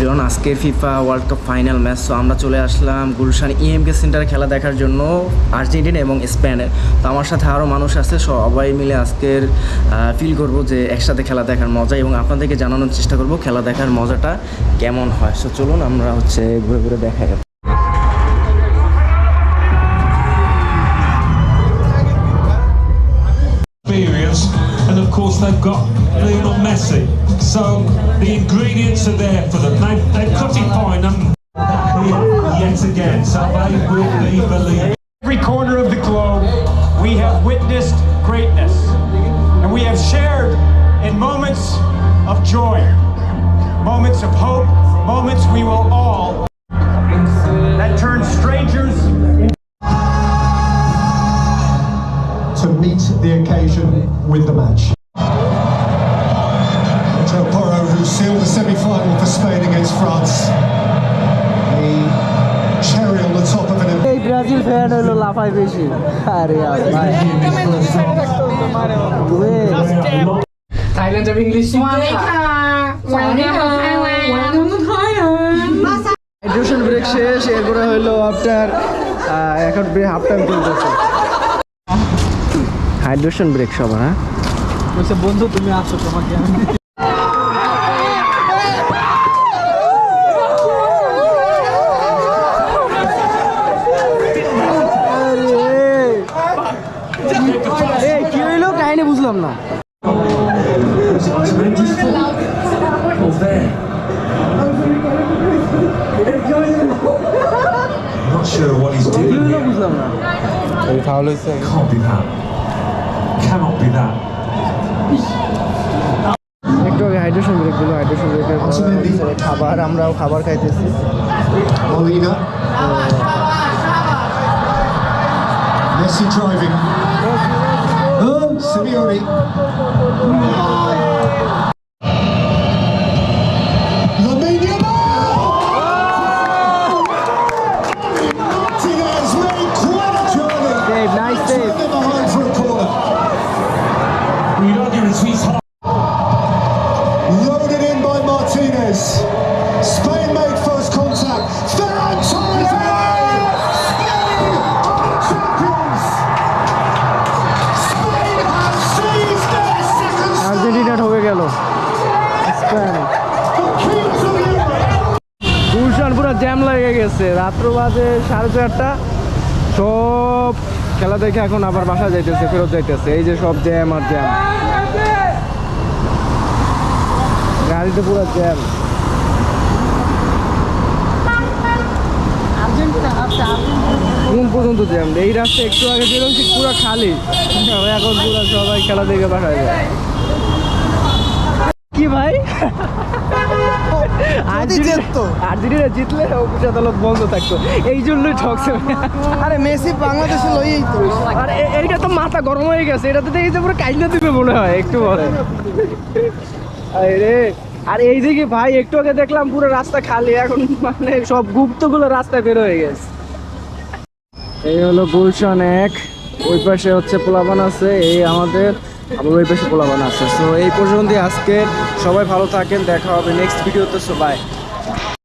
Everyone, আজকের FIFA world cup final match. So আমরা চলে আসলাম গুলশান ইএমকে সেন্টারে খেলা দেখার জন্য, আর্জেন্টিনা এবং স্পেনের। তো আমার সাথে আরও মানুষ আছে, সবাই মিলে আজকের ফিল করব যে একসাথে খেলা দেখার মজা, এবং আপনাদেরকে জানানোর চেষ্টা করব খেলা দেখার মজাটা কেমন হয়। সো চলুন আমরা ঘুরে ঘুরে দেখাই। And of course they've got Lionel Messi, so the ingredients are there for them. They've cut it fine and yet again, so they will be believed. Every corner of the globe we have witnessed greatness, and we have shared in moments of joy, moments of hope, moments we will all that turn strangers to meet the occasion with the match. Joe Porro, who sealed the semi-final for Spain against France. The cherry on the top of an... এই Brazil fan হলো লাফাই বেশি। আরে Thailand যাবে English hydration break শেষ, এরপরে হলো after এখন half time চলতেছে। হাইড্রেশন ব্রেক সবার। হ্যাঁ বলছে বন্ধু তুমি আসো, তোমাকে কি হইলো কাহিনী বুঝলাম না। Not sure what he's doing here. বুঝলাম না। Can't be that. Cannot be that. একটু আগে হাইড্রেশন ব্রেক দিল, হাইড্রেশন ব্রেকের খাবার, আমরাও খাবার খাইতেছি। Molina. Messi driving. Simeone. Lamine Yamal! Martinez made quite a journey. Save, nice save. Took it behind for a corner. We'd argue it's his heart. Loaded in by Martinez. Spain made first contact. Ferran Torres! Spain are champions! Spain have seized their second Argentina ঢুকে গেল। Spain the kings of Europe. Gulshan পুরো jam লেগে গেছে, রাত্র বাজে 4:30। সব খেলা দেখে এখন আবার বাসা যাইতেছে, ফেরত যাইতেছে। এই যে সব জ্যাম আর জ্যাম, গাড়িতে পুরো জ্যাম। কোন পর্যন্ত জ্যাম? এই রাস্তা একটু আগে যেরকম ঠিক পুরো খালি, এখন পুরো সবাই খেলা দেখে বাসায় যায়। কি ভাই, আর্জেন্টিনা জিতলে অফিস আদালত বন্ধ থাকতো, এই জন্যই ঠকছে। আরে মেসি বাংলাদেশে লইই তো। আরে এইটা তো মাথা গরম হয়ে গেছে, এটা তো দেখি যে পুরো কাইনা দিবে মনে হয় একটু পরে। আরে আর এইদিকে ভাই একটু আগে দেখলাম পুরো রাস্তা খালি, এখন মানে সব গুপ্তগুলো রাস্তায় বের হয়ে গেছে। এই হলো গুলশান 1, ওই পাশে হচ্ছে পোলাবান আছে, এই আমাদের আবার ওই পাশে পোলাবান আছে। সো এই পর্যন্তই আজকে, সবাই ভালো থাকেন, দেখা হবে নেক্সট ভিডিওতে। So by.